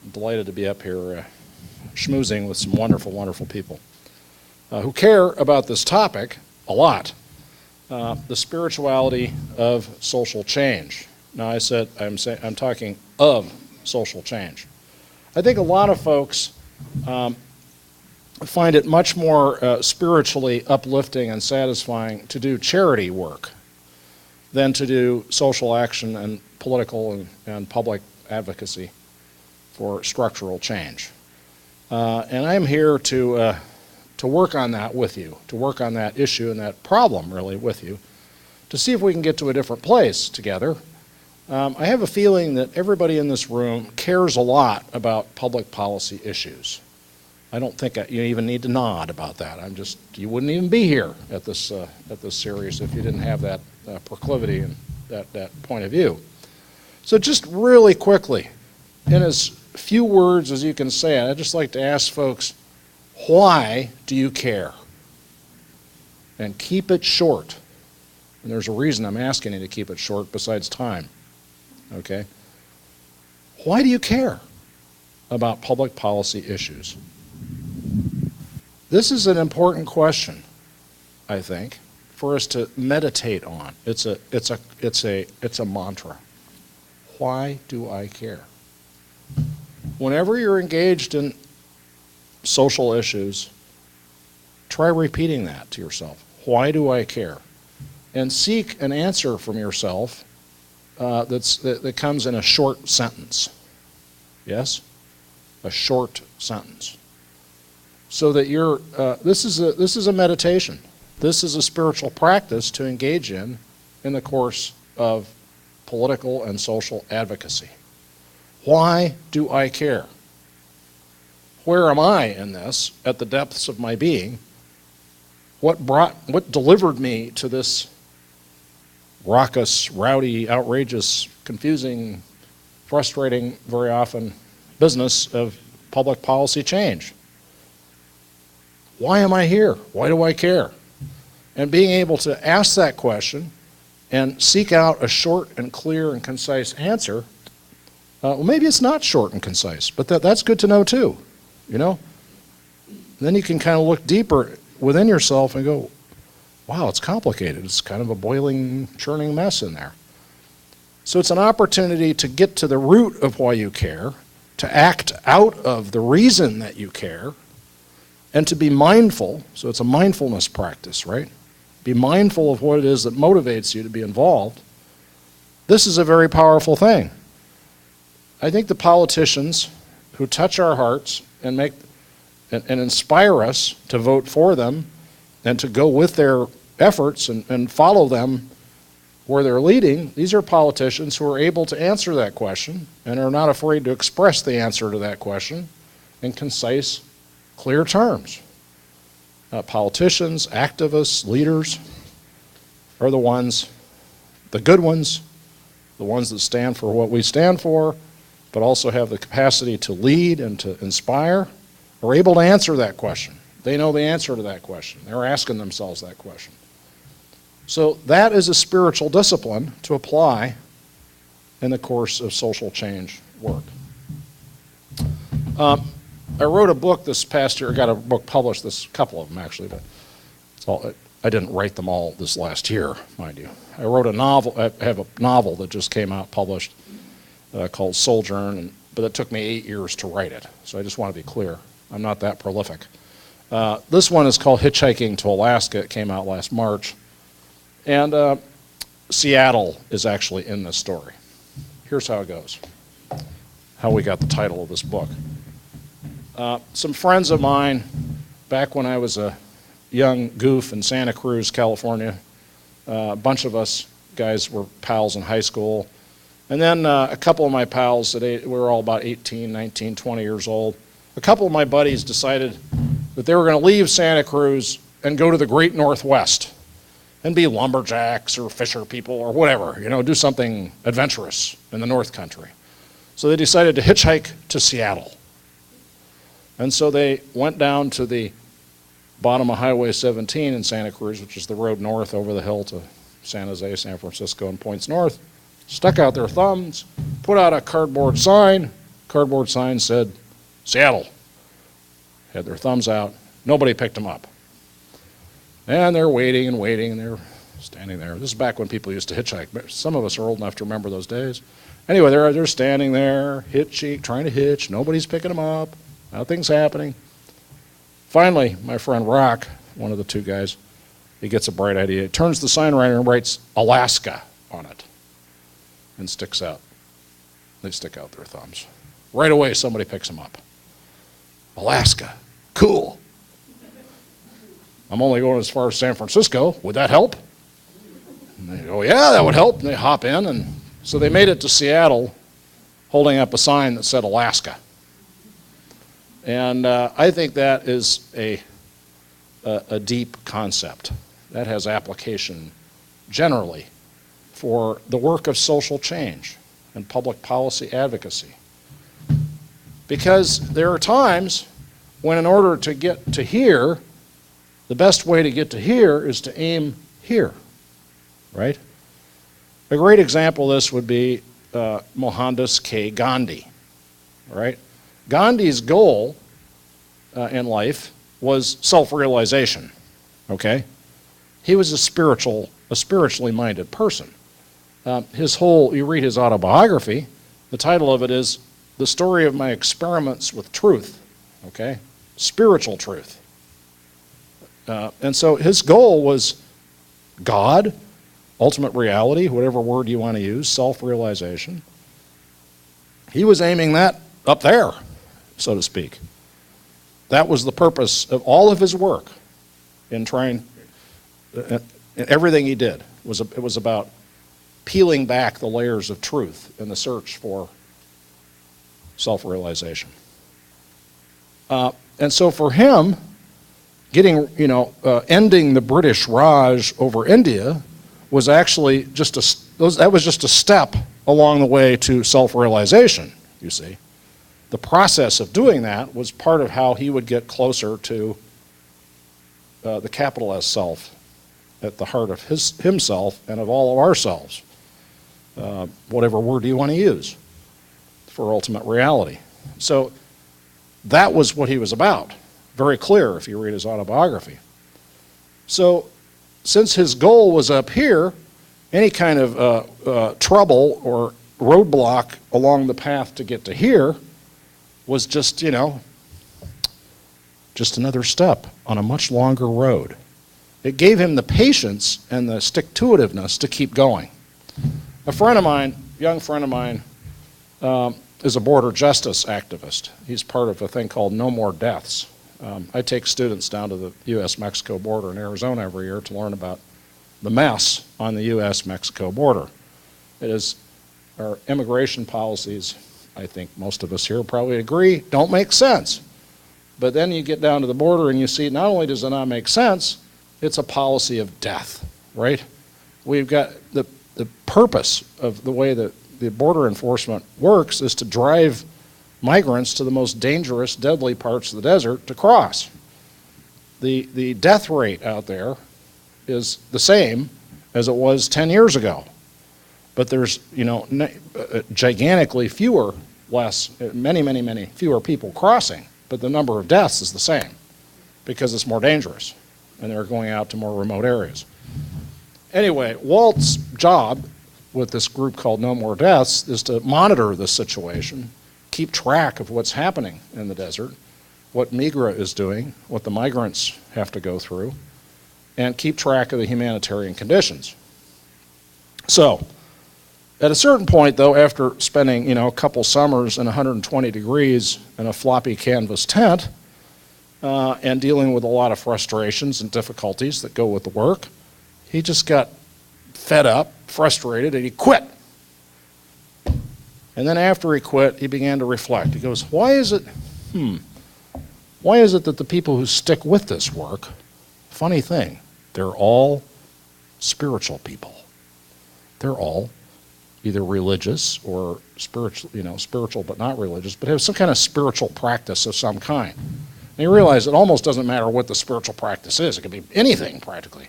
I'm delighted to be up here schmoozing with some wonderful, wonderful people who care about this topic a lot, the spirituality of social change. Now, I said I'm talking of social change. I think a lot of folks find it much more spiritually uplifting and satisfying to do charity work than to do social action and political and public advocacy for structural change. And I'm here to work on that with you, to work on that issue and that problem really with you, to see if we can get to a different place together. I have a feeling that everybody in this room cares a lot about public policy issues. I don't think you even need to nod about that. You wouldn't even be here at this series if you didn't have that proclivity and that point of view. So just really quickly, in as few words as you can say it, I'd just like to ask folks, why do you care? And keep it short. And there's a reason I'm asking you to keep it short besides time. Okay? Why do you care about public policy issues? This is an important question, I think, for us to meditate on. It's a mantra. Why do I care? Whenever you're engaged in social issues, try repeating that to yourself. Why do I care? And seek an answer from yourself that comes in a short sentence. Yes? A short sentence. So that this is a meditation. This is a spiritual practice to engage in the course of political and social advocacy. Why do I care? Where am I in this at the depths of my being? What delivered me to this raucous, rowdy, outrageous, confusing, frustrating, very often, business of public policy change? Why am I here? Why do I care? And being able to ask that question and seek out a short and clear and concise answer, well, maybe it's not short and concise, but that's good to know too, you know? Then you can kind of look deeper within yourself and go, wow, it's complicated. It's kind of a boiling, churning mess in there. So it's an opportunity to get to the root of why you care, to act out of the reason that you care, and to be mindful. So it's a mindfulness practice, right? Be mindful of what it is that motivates you to be involved. This is a very powerful thing. I think the politicians who touch our hearts and inspire us to vote for them and to go with their efforts and follow them where they're leading, these are politicians who are able to answer that question and are not afraid to express the answer to that question in concise, clear terms. Politicians, activists, leaders are the good ones, the ones that stand for what we stand for, but also have the capacity to lead and to inspire, are able to answer that question. They know the answer to that question. They're asking themselves that question. So that is a spiritual discipline to apply in the course of social change work. I wrote a book this past year. I got a book published, a couple of them actually, but I didn't write them all this last year, mind you. I wrote a novel. I have a novel that just came out published called Sojourn, but it took me 8 years to write it. So I just want to be clear. I'm not that prolific. This one is called Hitchhiking to Alaska. It came out last March. And Seattle is actually in this story. Here's how it goes, how we got the title of this book. Some friends of mine, back when I was a young goof in Santa Cruz, California, a bunch of us guys were pals in high school. And then a couple of my pals, we were all about 18, 19, 20 years old. A couple of my buddies decided that they were going to leave Santa Cruz and go to the Great Northwest and be lumberjacks or fisher people or whatever, do something adventurous in the North Country. So they decided to hitchhike to Seattle. And so they went down to the bottom of Highway 17 in Santa Cruz, which is the road north over the hill to San Jose, San Francisco, and points north, stuck out their thumbs, put out a cardboard cardboard sign said, Seattle. Had their thumbs out. Nobody picked them up. And they're waiting and waiting, and they're standing there. This is back when people used to hitchhike. Some of us are old enough to remember those days. Anyway, they're standing there, trying to hitch. Nobody's picking them up. Nothing's happening. Finally, my friend Rock, one of the two guys, he gets a bright idea. He turns the sign around and writes Alaska on it and sticks out. They stick out their thumbs. Right away, somebody picks them up. Alaska. Cool. I'm only going as far as San Francisco. Would that help? And they go, yeah, that would help. And they hop in. And so they made it to Seattle holding up a sign that said Alaska. And I think that is a deep concept. That has application generally for the work of social change and public policy advocacy. Because there are times when in order to get to here, the best way to get to here is to aim here, right? A great example of this would be Mohandas K. Gandhi, right? Gandhi's goal in life was self-realization, okay? He was a spiritually minded person. You read his autobiography, the title of it is The Story of My Experiments with Truth, okay? Spiritual truth. And so his goal was God, ultimate reality, whatever word you want to use, self-realization. He was aiming that up there, so to speak. That was the purpose of all of his work in trying, everything he did. It was about peeling back the layers of truth in the search for self-realization. And so for him, ending the British Raj over India was actually just a step along the way to self-realization, you see. The process of doing that was part of how he would get closer to the capital S self at the heart of himself and of all of ourselves, whatever word you want to use for ultimate reality. So that was what he was about. Very clear if you read his autobiography. So since his goal was up here, any kind of trouble or roadblock along the path to get to here was just another step on a much longer road. It gave him the patience and the stick-to-itiveness to keep going. A friend of mine, young friend of mine, is a border justice activist. He's part of a thing called No More Deaths. I take students down to the U.S.-Mexico border in Arizona every year to learn about the mess on the U.S.-Mexico border. It is our immigration policies, I think most of us here probably agree, don't make sense. But then you get down to the border and you see not only does it not make sense, it's a policy of death, right? We've got the purpose of the way that the border enforcement works is to drive migrants to the most dangerous, deadly parts of the desert to cross. The death rate out there is the same as it was 10 years ago. But there's, gigantically many fewer people crossing, but the number of deaths is the same because it's more dangerous and they're going out to more remote areas. Anyway, Walt's job with this group called No More Deaths is to monitor the situation, keep track of what's happening in the desert, what Migra is doing, what the migrants have to go through, and keep track of the humanitarian conditions. So, at a certain point, though, after spending, a couple summers in 120 degrees in a floppy canvas tent and dealing with a lot of frustrations and difficulties that go with the work, he just got fed up, frustrated, and he quit. And then after he quit, he began to reflect. He goes, why is it that the people who stick with this work, funny thing, they're all spiritual people. They're all either religious or spiritual but not religious, but have some kind of spiritual practice of some kind. And you realize it almost doesn't matter what the spiritual practice is. It could be anything practically.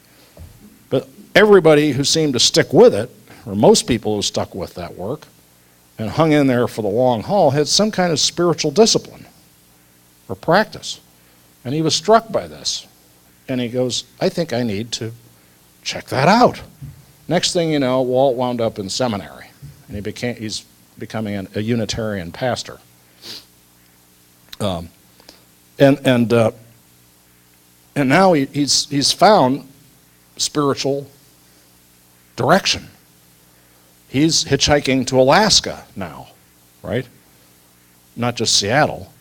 But everybody who seemed to stick with it, or most people who stuck with that work, and hung in there for the long haul had some kind of spiritual discipline or practice. And he was struck by this. And he goes, I think I need to check that out. Next thing you know, Walt wound up in seminary, and he's becoming a Unitarian pastor. And now he's found spiritual direction. He's hitchhiking to Alaska now, right? Not just Seattle.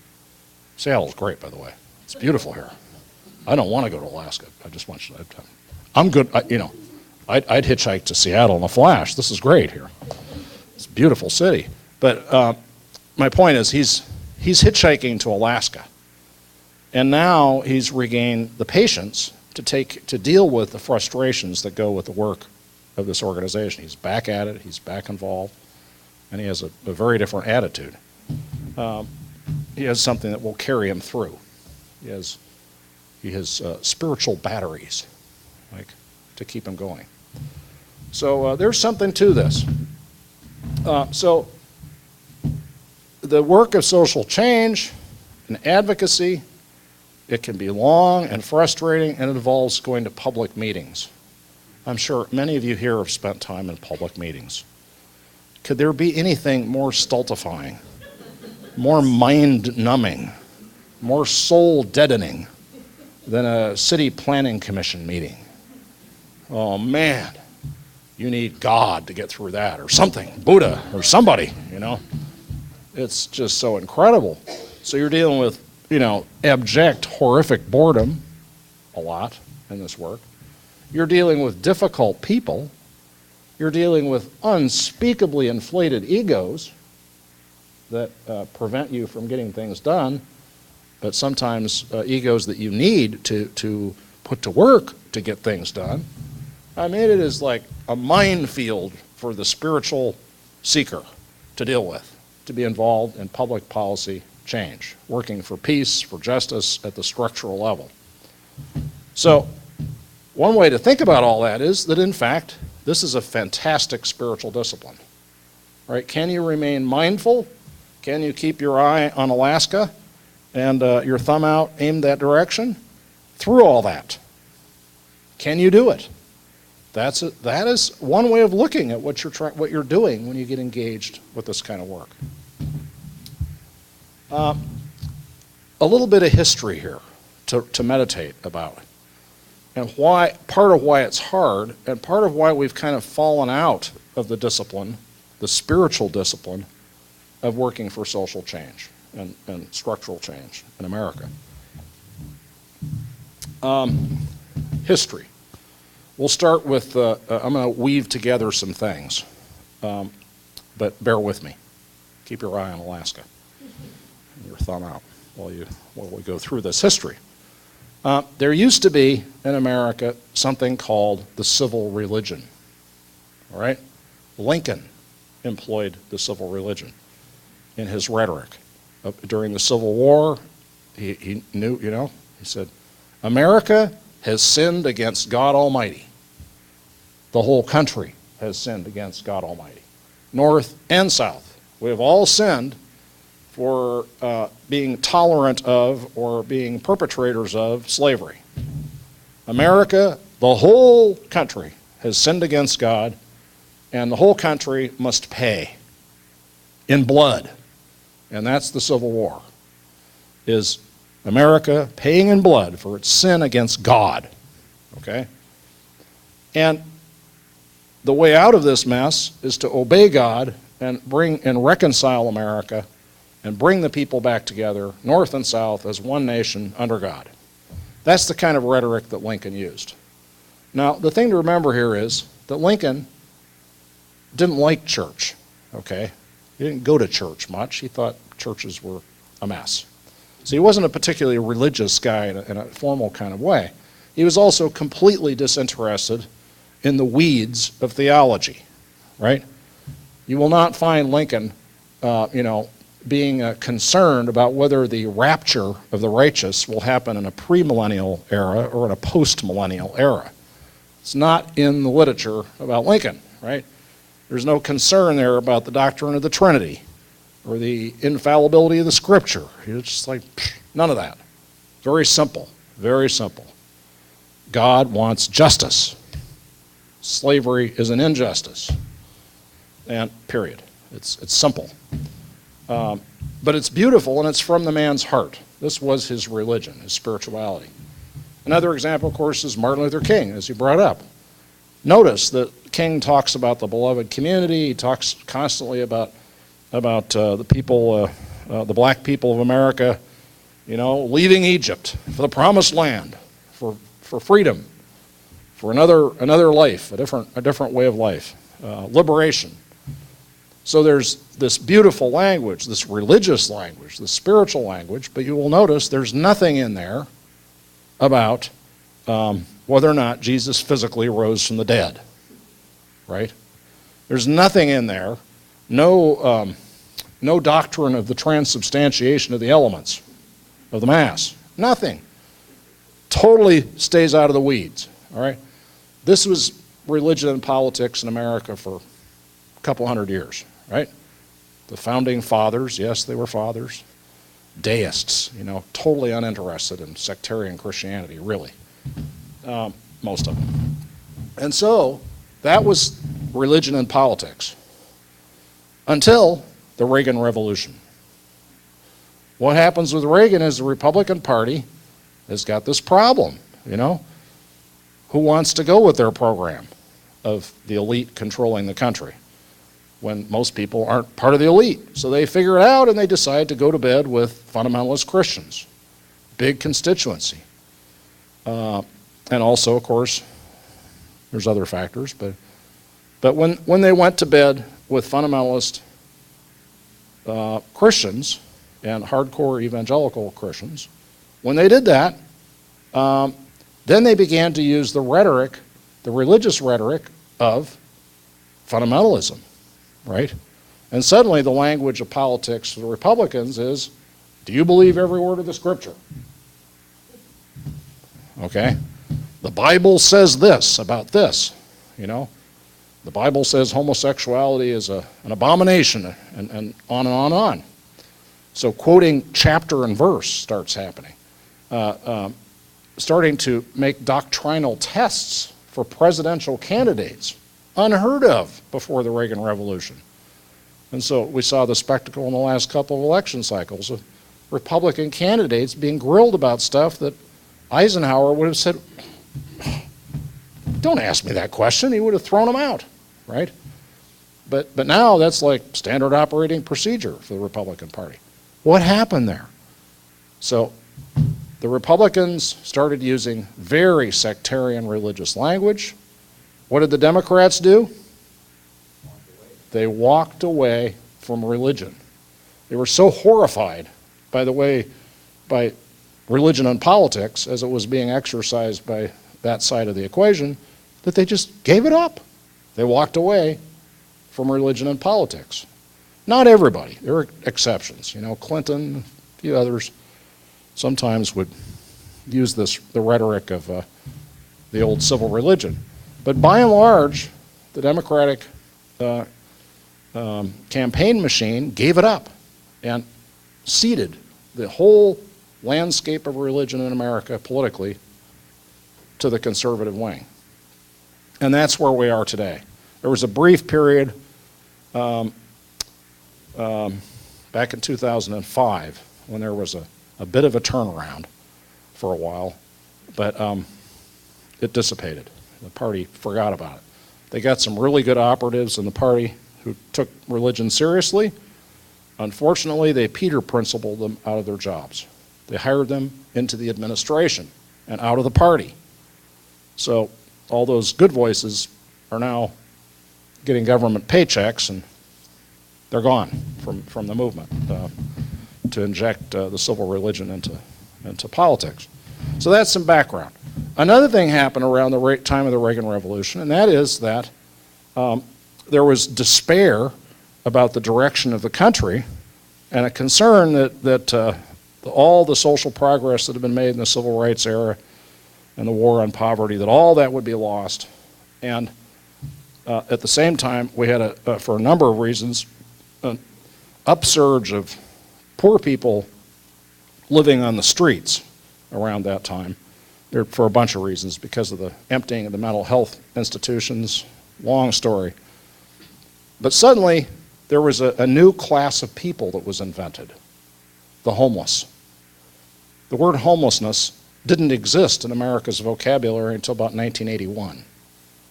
Seattle's great, by the way. It's beautiful here. I don't want to go to Alaska. I just want you to. I'm good. I'd hitchhike to Seattle in a flash. This is great here. It's a beautiful city. But my point is, he's hitchhiking to Alaska, and now he's regained the patience to deal with the frustrations that go with the work of this organization. He's back at it. He's back involved, and he has a very different attitude. He has something that will carry him through. He has spiritual batteries, like, to keep him going. So there's something to this. So the work of social change and advocacy, it can be long and frustrating, and it involves going to public meetings. I'm sure many of you here have spent time in public meetings. Could there be anything more stultifying, more mind-numbing, more soul-deadening than a city planning commission meeting? Oh man, you need God to get through that, or something, Buddha, or somebody, It's just so incredible. So you're dealing with, abject, horrific boredom a lot in this work. You're dealing with difficult people. You're dealing with unspeakably inflated egos that prevent you from getting things done, but sometimes egos that you need to put to work to get things done. I mean, it is like a minefield for the spiritual seeker to deal with, to be involved in public policy change, working for peace, for justice at the structural level. So one way to think about all that is that, in fact, this is a fantastic spiritual discipline. Right? Can you remain mindful? Can you keep your eye on Alaska and your thumb out aimed that direction? Through all that, can you do it? That is one way of looking at what you're doing when you get engaged with this kind of work. A little bit of history here to meditate about, and part of why it's hard, and part of why we've kind of fallen out of the discipline, the spiritual discipline, of working for social change and structural change in America. History. We'll start with, I'm going to weave together some things, but bear with me. Keep your eye on Alaska, and your thumb out while we go through this history. There used to be in America something called the civil religion. All right? Lincoln employed the civil religion in his rhetoric. During the Civil War, he knew, he said, America has sinned against God Almighty. The whole country has sinned against God Almighty. North and South. We have all sinned for being tolerant of or being perpetrators of slavery. America, the whole country, has sinned against God, and the whole country must pay in blood. And that's the Civil War, is America paying in blood for its sin against God. Okay? And the way out of this mess is to obey God and reconcile America and bring the people back together, North and South, as one nation under God. That's the kind of rhetoric that Lincoln used. Now, the thing to remember here is that Lincoln didn't like church, okay? He didn't go to church much. He thought churches were a mess. So he wasn't a particularly religious guy in a formal kind of way. He was also completely disinterested in the weeds of theology, right? You will not find Lincoln, being concerned about whether the rapture of the righteous will happen in a premillennial era or in a postmillennial era. It's not in the literature about Lincoln, right? There's no concern there about the doctrine of the Trinity or the infallibility of the Scripture. It's just like, none of that. Very simple, very simple. God wants justice. Slavery is an injustice. And period. It's simple. But it's beautiful, and it's from the man's heart. This was his religion, his spirituality. Another example, of course, is Martin Luther King, as you brought up. Notice that King talks about the beloved community. He talks constantly about the people, the black people of America, leaving Egypt for the promised land, for freedom, for another life, a different way of life, liberation. So there's this beautiful language, this religious language, this spiritual language, but you will notice there's nothing in there about whether or not Jesus physically rose from the dead, right? There's nothing in there, no doctrine of the transubstantiation of the elements of the Mass, nothing. Totally stays out of the weeds, all right? This was religion and politics in America for a couple hundred years, right? The founding fathers, yes, they were fathers. Deists, totally uninterested in sectarian Christianity, really. Most of them. And so, that was religion and politics. Until the Reagan Revolution. What happens with Reagan is the Republican Party has got this problem, Who wants to go with their program of the elite controlling the country when most people aren't part of the elite? So they figure it out and they decide to go to bed with fundamentalist Christians. Big constituency. And also, of course, there's other factors, but when they went to bed with fundamentalist Christians and hardcore evangelical Christians, when they did that, then they began to use the rhetoric, the religious rhetoric of fundamentalism, right? And suddenly the language of politics for the Republicans is, do you believe every word of the Scripture? Okay? The Bible says this about this, The Bible says homosexuality is an abomination, and on and on and on. So quoting chapter and verse starts happening. Starting to make doctrinal tests for presidential candidates, unheard of before the Reagan Revolution. And so we saw the spectacle in the last couple of election cycles of Republican candidates being grilled about stuff that Eisenhower would have said, don't ask me that question. He would have thrown them out, right? But now that's like standard operating procedure for the Republican Party. What happened there? So the Republicans started using very sectarian religious language. What did the Democrats do? They walked away from religion. They were so horrified by religion and politics as it was being exercised by that side of the equation that they just gave it up. They walked away from religion and politics. Not everybody. There are exceptions. Clinton, a few others sometimes would use the rhetoric of the old civil religion. But by and large, the Democratic campaign machine gave it up and ceded the whole landscape of religion in America politically to the conservative wing. And that's where we are today. There was a brief period back in 2005 when there was a bit of a turnaround for a while, but it dissipated. The party forgot about it. They got some really good operatives in the party who took religion seriously. Unfortunately, they Peter principled them out of their jobs. They hired them into the administration and out of the party. So all those good voices are now getting government paychecks, and they're gone from the movement to inject the civil religion into politics. So that's some background. Another thing happened around the time of the Reagan Revolution, and that is that there was despair about the direction of the country and a concern that all the social progress that had been made in the civil rights era and the war on poverty, that all that would be lost. And At the same time, we had, for a number of reasons, an upsurge of poor people living on the streets around that time, for a bunch of reasons, because of the emptying of the mental health institutions, long story. But suddenly, there was a new class of people that was invented, the homeless. The word homelessness didn't exist in America's vocabulary until about 1981,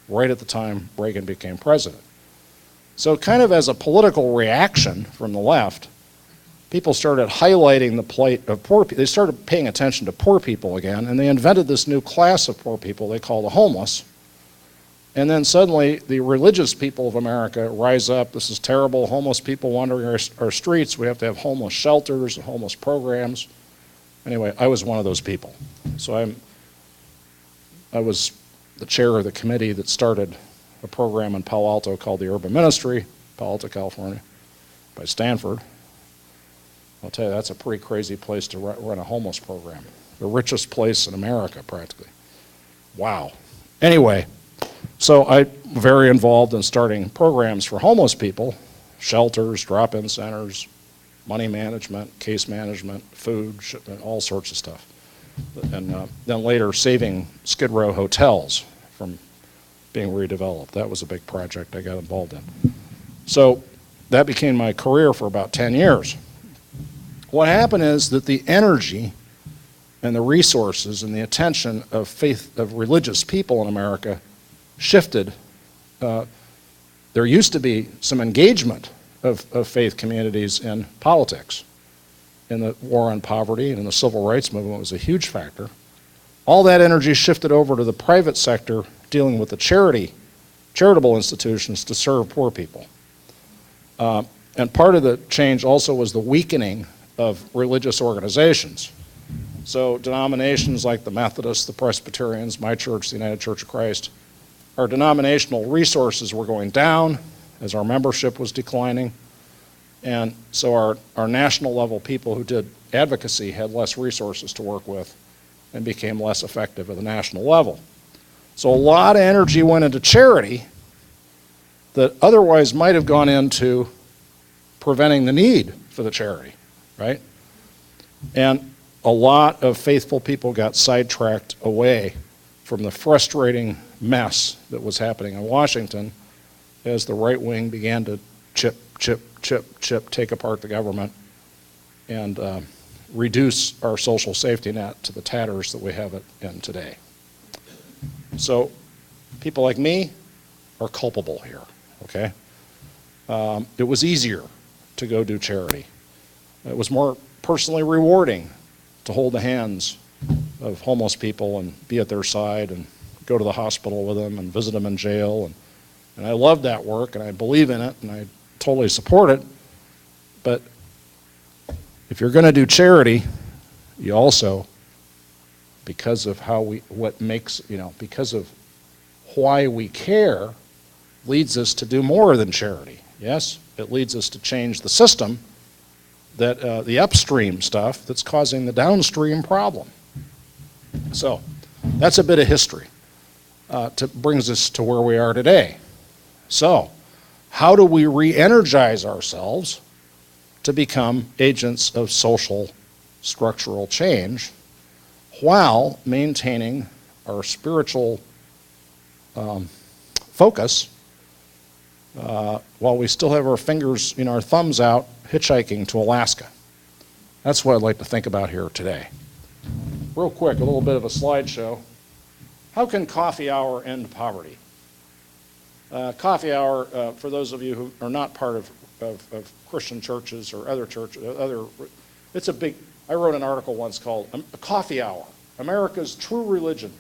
right at the time Reagan became president. So kind of as a political reaction from the left, people started highlighting the plight of poor people. They started paying attention to poor people again, and they invented this new class of poor people they call the homeless. And then suddenly, the religious people of America rise up. This is terrible, homeless people wandering our streets. We have to have homeless shelters and homeless programs. Anyway, I was one of those people. So I was the chair of the committee that started a program in Palo Alto called the Urban Ministry, Palo Alto, California, by Stanford. I'll tell you, that's a pretty crazy place to run a homeless program. The richest place in America, practically. Wow. Anyway, so I'm very involved in starting programs for homeless people, shelters, drop-in centers, money management, case management, food, shipment, all sorts of stuff. And then later saving Skid Row hotels from being redeveloped. That was a big project I got involved in. So that became my career for about 10 years. What happened is that the energy and the resources and the attention of religious people in America shifted. There used to be some engagement of faith communities in politics. In the war on poverty and in the civil rights movement was a huge factor. All that energy shifted over to the private sector dealing with the charitable institutions to serve poor people. And part of the change also was the weakening of religious organizations. So denominations like the Methodists, the Presbyterians, my church, the United Church of Christ, our denominational resources were going down as our membership was declining. And so our national level people who did advocacy had less resources to work with and became less effective at the national level. So a lot of energy went into charity that otherwise might have gone into preventing the need for the charity, right? And a lot of faithful people got sidetracked away from the frustrating mess that was happening in Washington as the right wing began to chip, take apart the government and reduce our social safety net to the tatters that we have it in today. So people like me are culpable here, okay? It was easier to go do charity. It was more personally rewarding to hold the hands of homeless people and be at their side and go to the hospital with them and visit them in jail. And I love that work and I believe in it and I totally support it. But if you're going to do charity, you also, because of because of why we care, leads us to do more than charity. Yes, it leads us to change the system, that the upstream stuff that's causing the downstream problem. So that's a bit of history. Brings us to where we are today. So how do we re-energize ourselves to become agents of social structural change while maintaining our spiritual focus while we still have our fingers, our thumbs out hitchhiking to Alaska? That's what I'd like to think about here today. Real quick, a little bit of a slideshow. How can coffee hour end poverty? Coffee hour, for those of you who are not part of Christian churches or other churches, it's a big, I wrote an article once called A Coffee Hour, America's True Religion.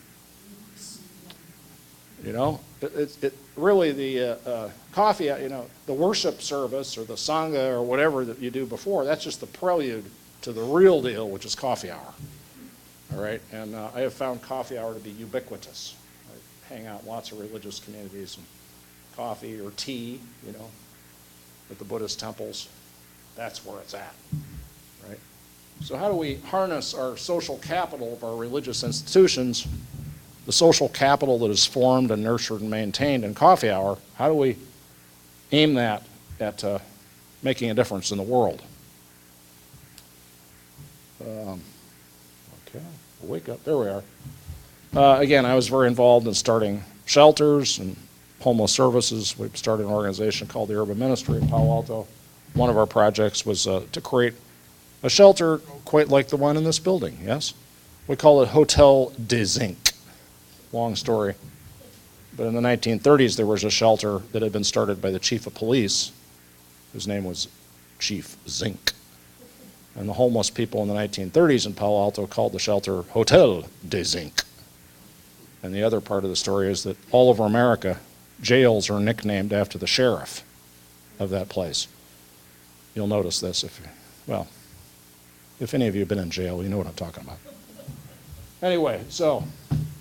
It really the coffee, the worship service or the Sangha or whatever that you do before, that's just the prelude to the real deal, which is coffee hour. All right, and I have found coffee hour to be ubiquitous. I hang out in lots of religious communities, and coffee or tea, at the Buddhist temples, that's where it's at, right? So how do we harness our social capital of our religious institutions the social capital that is formed and nurtured and maintained in coffee hour, how do we aim that at making a difference in the world? Okay, we'll wake up. There we are. Again, I was very involved in starting shelters and homeless services. We started an organization called the Urban Ministry in Palo Alto. One of our projects was to create a shelter quite like the one in this building, yes? We call it Hotel de ZINK. Long story. But in the 1930s, there was a shelter that had been started by the chief of police, whose name was Chief ZINK. And the homeless people in the 1930s in Palo Alto called the shelter Hotel de ZINK. And the other part of the story is that all over America, jails are nicknamed after the sheriff of that place. You'll notice this if any of you have been in jail, you know what I'm talking about. Anyway, so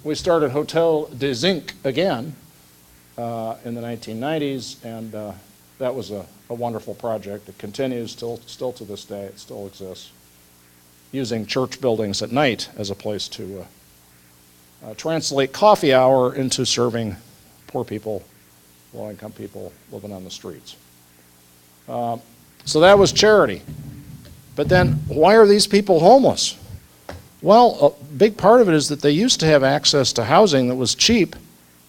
we started Hotel de ZINK again in the 1990s, and that was a wonderful project. It continues still to this day. It still exists, using church buildings at night as a place to translate coffee hour into serving poor people, low-income people living on the streets. So that was charity. But then, why are these people homeless? Well, a big part of it is that they used to have access to housing that was cheap,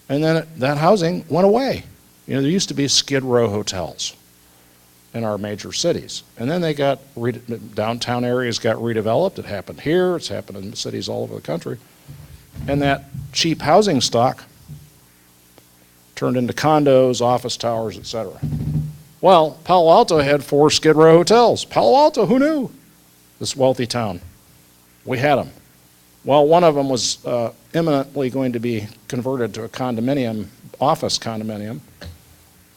and then that housing went away. You know, there used to be Skid Row hotels in our major cities, and then they got downtown areas got redeveloped. It happened here. It's happened in cities all over the country, and that cheap housing stock turned into condos, office towers, etc. Well, Palo Alto had 4 Skid Row hotels. Palo Alto, who knew? This wealthy town. We had them. Well, one of them was imminently going to be converted to a condominium, office condominium,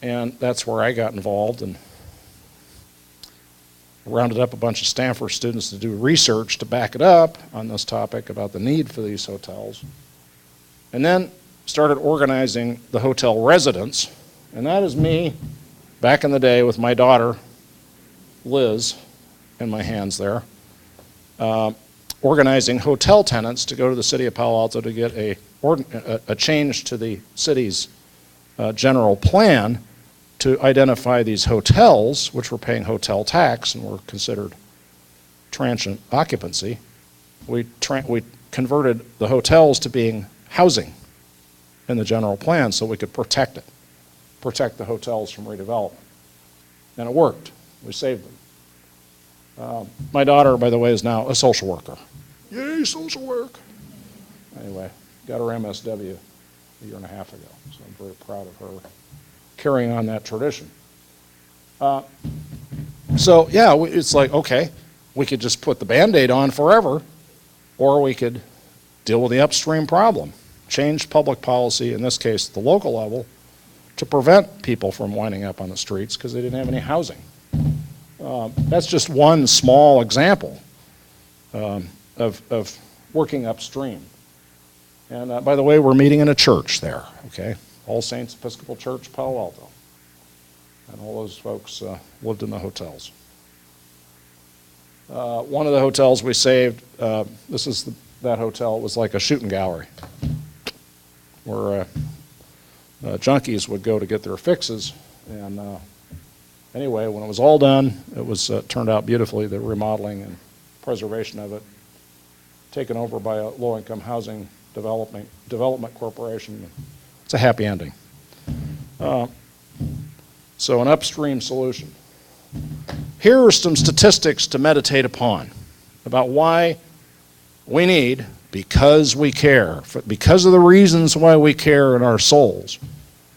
and that's where I got involved and rounded up a bunch of Stanford students to do research to back it up on this topic about the need for these hotels, and then started organizing the hotel residents, and that is me back in the day with my daughter, Liz, in my hands there, organizing hotel tenants to go to the city of Palo Alto to get a change to the city's general plan to identify these hotels, which were paying hotel tax and were considered transient occupancy. We converted the hotels to being housing in the general plan so we could protect the hotels from redevelopment. And it worked. We saved them. My daughter, by the way, is now a social worker. Yay, social work. Anyway, got her MSW a year and a half ago, so I'm very proud of her carrying on that tradition. So yeah, it's like, okay, we could just put the Band-Aid on forever, or we could deal with the upstream problem, change public policy, in this case the local level, to prevent people from winding up on the streets because they didn't have any housing. That's just one small example of working upstream. And by the way, we're meeting in a church there, okay? All Saints Episcopal Church, Palo Alto. And all those folks lived in the hotels. One of the hotels we saved, that hotel, it was like a shooting gallery where junkies would go to get their fixes. And anyway, when it was all done, it was turned out beautifully, the remodeling and preservation of it, taken over by a low-income housing development corporation. It's a happy ending. So an upstream solution. Here are some statistics to meditate upon about why we need, because we care, because of the reasons why we care in our souls,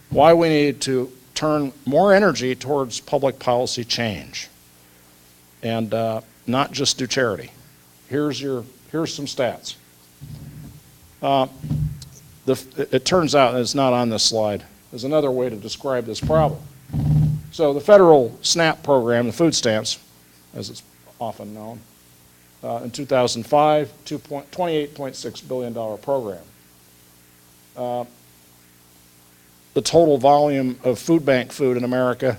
why we need to turn more energy towards public policy change and not just do charity. Here's some stats. It turns out, and it's not on this slide, there's another way to describe this problem. So the federal SNAP program, the food stamps, as it's often known, in 2005, $28.6 billion program. The total volume of food bank food in America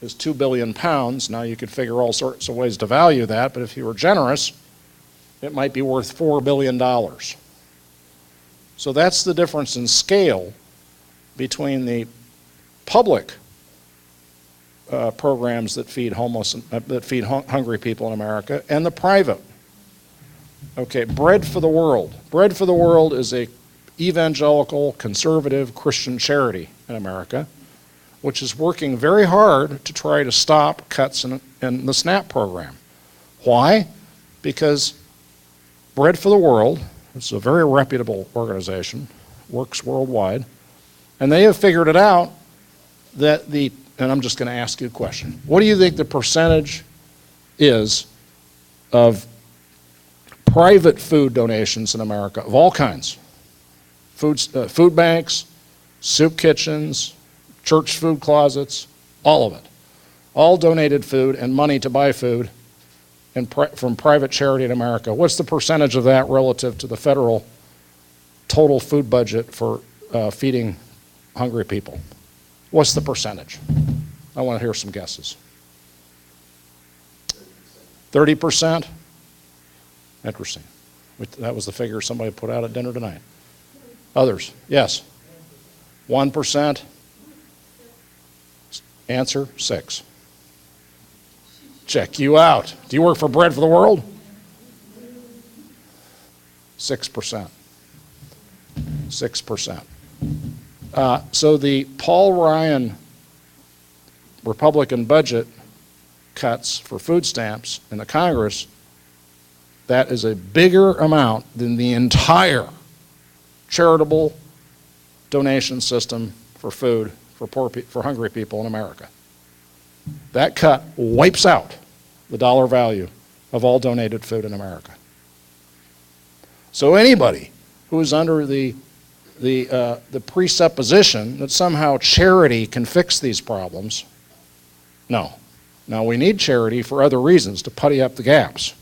is 2 billion pounds. Now you could figure all sorts of ways to value that, but if you were generous, it might be worth $4 billion. So that's the difference in scale between the public programs that feed hungry people in America and the private. Okay, Bread for the World. Bread for the World is a evangelical, conservative Christian charity in America, which is working very hard to try to stop cuts in the SNAP program. Why? Because Bread for the World, it's a very reputable organization, works worldwide, and they have figured it out that and I'm just going to ask you a question. What do you think the percentage is of private food donations in America of all kinds? Food banks, soup kitchens, church food closets, all of it. All donated food and money to buy food from private charity in America. What's the percentage of that relative to the federal total food budget for feeding hungry people? What's the percentage? I want to hear some guesses. 30%? Interesting. That was the figure somebody put out at dinner tonight. Others? Yes. 1%? Answer, 6. Check you out. Do you work for Bread for the World? 6%. 6%. So the Paul Ryan Republican budget cuts for food stamps in the Congress, that is a bigger amount than the entire charitable donation system for food for hungry people in America. That cut wipes out the dollar value of all donated food in America. So anybody who is under the presupposition that somehow charity can fix these problems, no. Now we need charity for other reasons, to putty up the gaps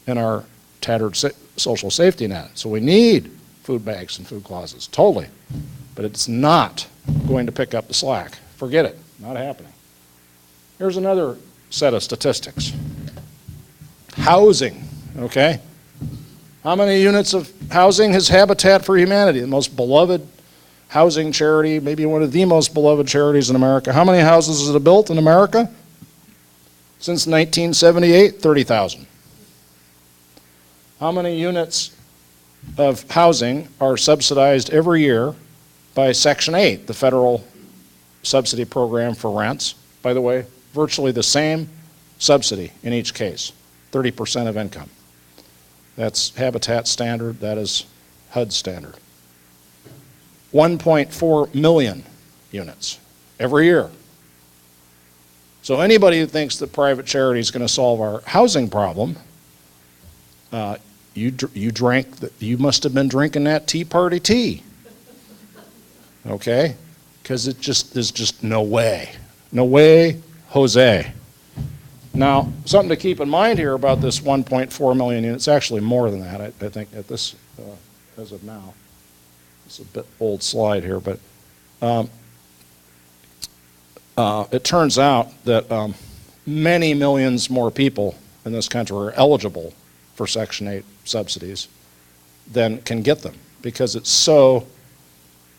in our tattered social safety net. So we need food banks and food closets, totally. But it's not going to pick up the slack. Forget it, not happening. Here's another set of statistics. Housing, okay? How many units of housing has Habitat for Humanity, the most beloved housing charity, maybe one of the most beloved charities in America? How many houses is it built in America? Since 1978, 30,000. How many units of housing are subsidized every year by Section 8, the federal subsidy program for rents? By the way, virtually the same subsidy in each case, 30% of income. That's Habitat standard, that is HUD standard. 1.4 million units every year. So anybody who thinks that private charity is going to solve our housing problem, you must have been drinking that Tea Party tea. Okay? Because there's just no way. No way, Jose. Now, something to keep in mind here about this 1.4 million units, actually more than that, I think, at this, as of now. It's a bit old slide here, but it turns out that many millions more people in this country are eligible for Section 8 subsidies than can get them, because it's so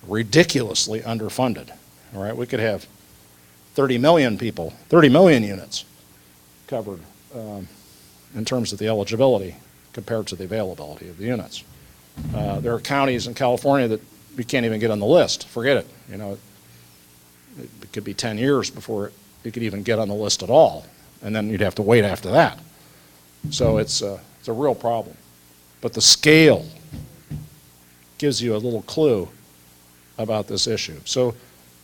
ridiculously underfunded. All right, we could have 30 million people, 30 million units covered in terms of the eligibility compared to the availability of the units. There are counties in California that we can't even get on the list. Forget it. You know, it could be 10 years before you could even get on the list at all, and then you'd have to wait after that. So it's a real problem. But the scale gives you a little clue about this issue. So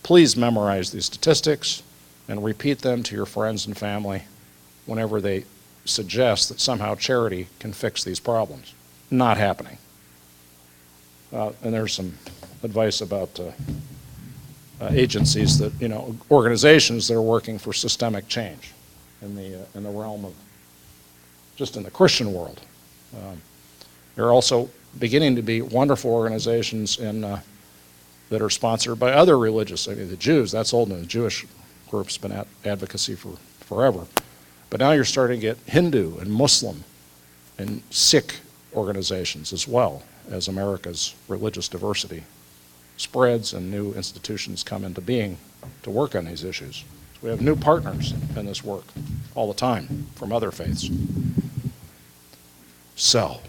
please memorize these statistics and repeat them to your friends and family whenever they suggest that somehow charity can fix these problems. Not happening. And there's some advice about agencies that, organizations that are working for systemic change in the realm of, just in the Christian world. There are also beginning to be wonderful organizations that are sponsored by other religious, the Jews, that's old, and the Jewish group's been at advocacy for forever. But now you're starting to get Hindu and Muslim and Sikh organizations as well as America's religious diversity spreads and new institutions come into being to work on these issues. So we have new partners in this work all the time from other faiths. So,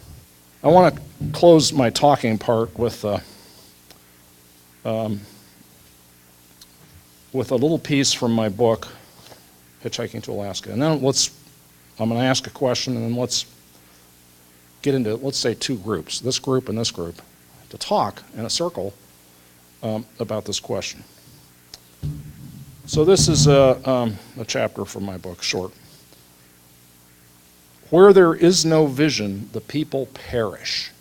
I want to close my talking part with a little piece from my book, Hitchhiking to Alaska. And then I'm going to ask a question, and then let's get into, let's say, two groups, this group and this group, to talk in a circle about this question. So this is a chapter from my book, short. Where there is no vision, the people perish.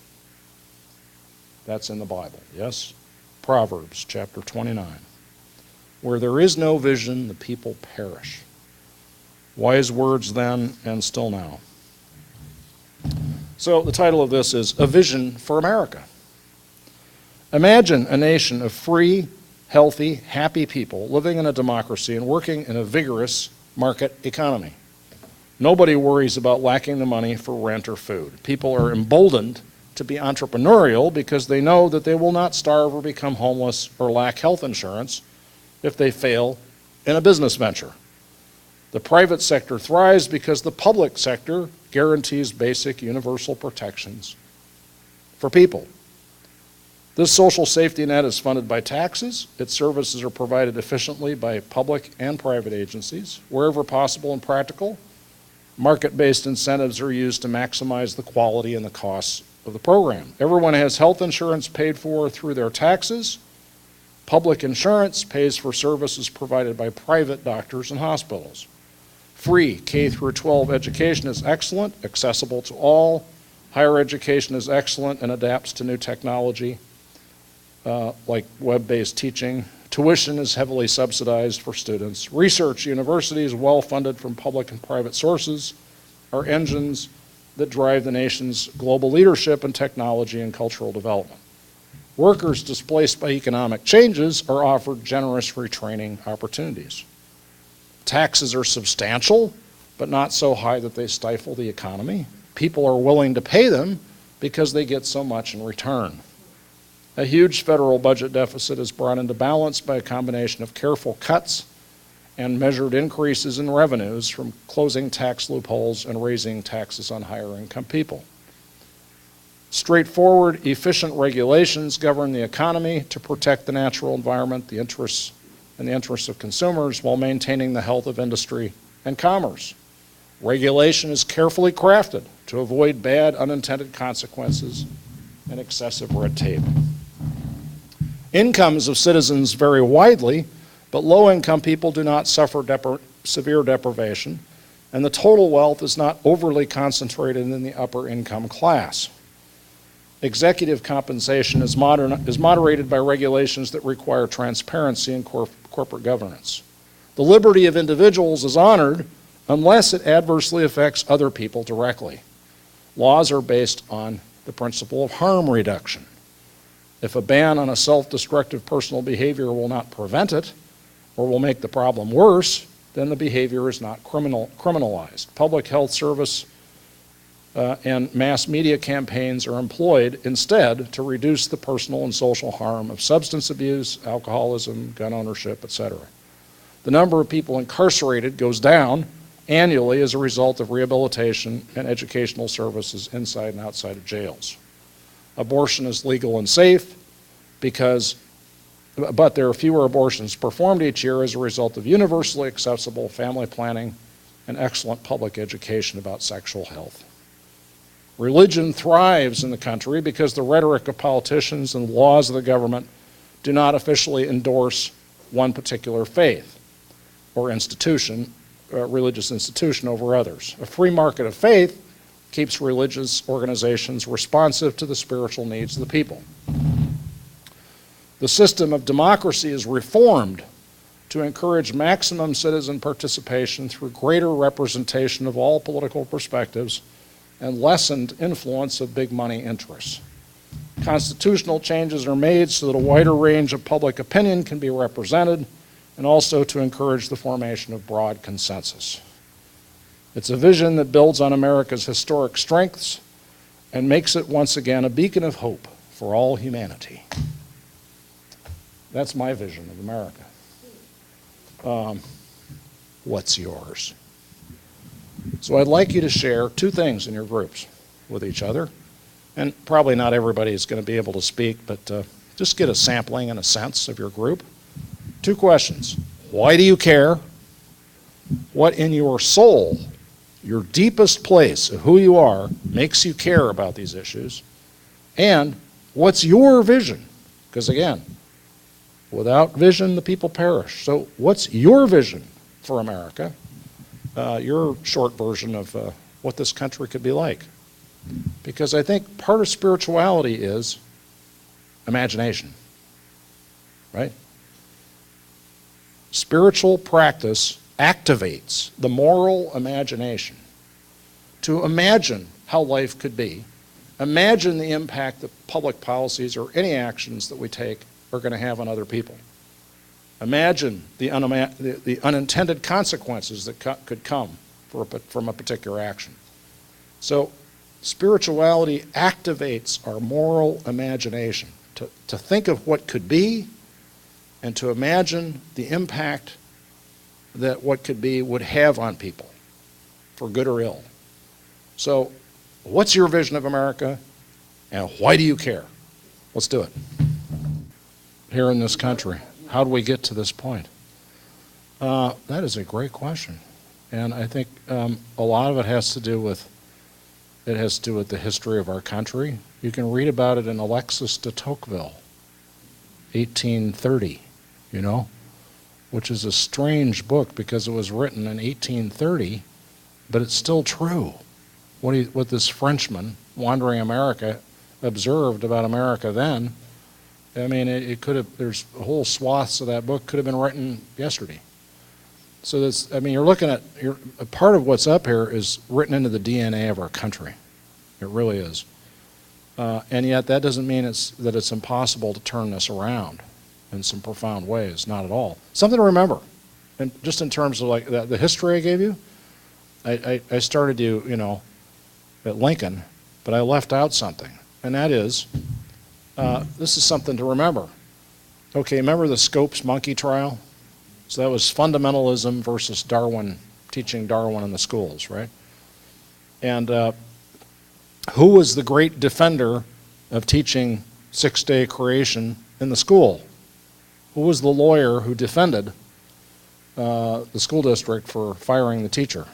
That's in the Bible, yes? Proverbs chapter 29. Where there is no vision, the people perish. Wise words then and still now. So the title of this is A Vision for America. Imagine a nation of free, healthy, happy people living in a democracy and working in a vigorous market economy. Nobody worries about lacking the money for rent or food. People are emboldened to be entrepreneurial because they know that they will not starve or become homeless or lack health insurance if they fail in a business venture. The private sector thrives because the public sector guarantees basic universal protections for people. This social safety net is funded by taxes. Its services are provided efficiently by public and private agencies. Wherever possible and practical, market-based incentives are used to maximize the quality and the costs of the program. Everyone has health insurance paid for through their taxes. Public insurance pays for services provided by private doctors and hospitals. Free K through 12 education is excellent, accessible to all. Higher education is excellent and adapts to new technology, like web-based teaching. Tuition is heavily subsidized for students. Research universities, well-funded from public and private sources, are engines that drive the nation's global leadership in technology and cultural development. Workers displaced by economic changes are offered generous retraining opportunities. Taxes are substantial, but not so high that they stifle the economy. People are willing to pay them because they get so much in return. A huge federal budget deficit is brought into balance by a combination of careful cuts and measured increases in revenues from closing tax loopholes and raising taxes on higher income people. Straightforward, efficient regulations govern the economy to protect the natural environment, the interests of consumers, while maintaining the health of industry and commerce. Regulation is carefully crafted to avoid bad unintended consequences and excessive red tape. Incomes of citizens vary widely, but low-income people do not suffer severe deprivation, and the total wealth is not overly concentrated in the upper income class. Executive compensation is moderated by regulations that require transparency in corporate governance. The liberty of individuals is honored unless it adversely affects other people directly. Laws are based on the principle of harm reduction. If a ban on a self-destructive personal behavior will not prevent it, or will make the problem worse, then the behavior is not criminalized. Public health service and mass media campaigns are employed instead to reduce the personal and social harm of substance abuse, alcoholism, gun ownership, etc. The number of people incarcerated goes down annually as a result of rehabilitation and educational services inside and outside of jails. Abortion is legal and safe but there are fewer abortions performed each year as a result of universally accessible family planning and excellent public education about sexual health. Religion thrives in the country because the rhetoric of politicians and laws of the government do not officially endorse one particular faith or institution, religious institution over others. A free market of faith keeps religious organizations responsive to the spiritual needs of the people. The system of democracy is reformed to encourage maximum citizen participation through greater representation of all political perspectives and lessened influence of big money interests. Constitutional changes are made so that a wider range of public opinion can be represented, and also to encourage the formation of broad consensus. It's a vision that builds on America's historic strengths and makes it once again a beacon of hope for all humanity. That's my vision of America. What's yours? So I'd like you to share two things in your groups with each other. And probably not everybody is going to be able to speak, but just get a sampling and a sense of your group. Two questions. Why do you care? What in your soul, your deepest place of who you are, makes you care about these issues? And what's your vision? Because again, without vision, the people perish. So what's your vision for America? Your short version of what this country could be like. Because I think part of spirituality is imagination, right? Spiritual practice activates the moral imagination to imagine how life could be, imagine the impact that public policies or any actions that we take are going to have on other people. Imagine the unintended consequences that could come from a particular action. So spirituality activates our moral imagination to think of what could be and to imagine the impact that what could be would have on people, for good or ill. So what's your vision of America, and why do you care? Let's do it. Here in this country, how do we get to this point? That is a great question. And I think a lot of it has to do with the history of our country. You can read about it in Alexis de Tocqueville, 1830, which is a strange book because it was written in 1830, but it's still true. What this Frenchman wandering America observed about America then, I mean, it could have, there's whole swaths of that book could have been written yesterday. So that's, I mean, you're looking at, a part of what's up here is written into the DNA of our country. It really is. And yet that doesn't mean that it's impossible to turn this around in some profound ways, not at all. Something to remember, and just in terms of like the history I gave you, I started you, at Lincoln, but I left out something, and that is, this is something to remember. Okay, remember the Scopes monkey trial? So that was fundamentalism versus Darwin, teaching Darwin in the schools, right? And who was the great defender of teaching six-day creation in the school? Who was the lawyer who defended the school district for firing the teacher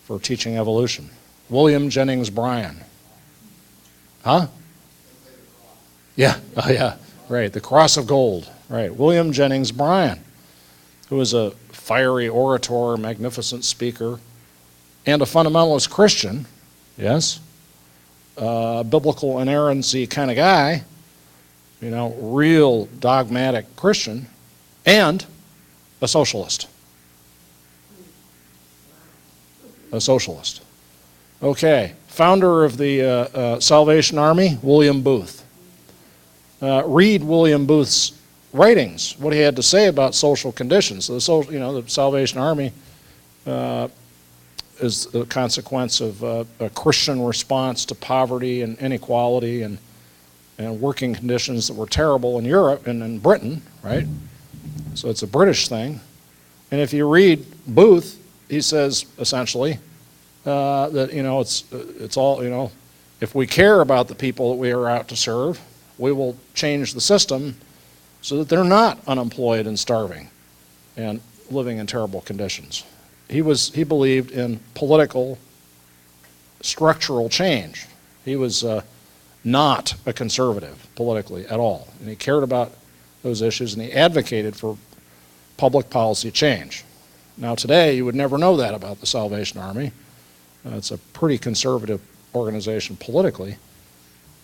for teaching evolution? William Jennings Bryan. Huh? Yeah, oh yeah, right, the Cross of Gold, right. William Jennings Bryan, who was a fiery orator, magnificent speaker, and a fundamentalist Christian, yes, biblical inerrancy kind of guy, real dogmatic Christian, and a socialist. A socialist. Okay, founder of the Salvation Army, William Booth. Read William Booth's writings, what he had to say about social conditions. So the Salvation Army is the consequence of a Christian response to poverty and inequality and working conditions that were terrible in Europe and in Britain, right? So it's a British thing. And if you read Booth, he says essentially that it's all if we care about the people that we are out to serve, we will change the system so that they're not unemployed and starving and living in terrible conditions. He believed in political structural change. He was not a conservative politically at all, and he cared about those issues, and he advocated for public policy change. Now today you would never know that about the Salvation Army. It's a pretty conservative organization politically,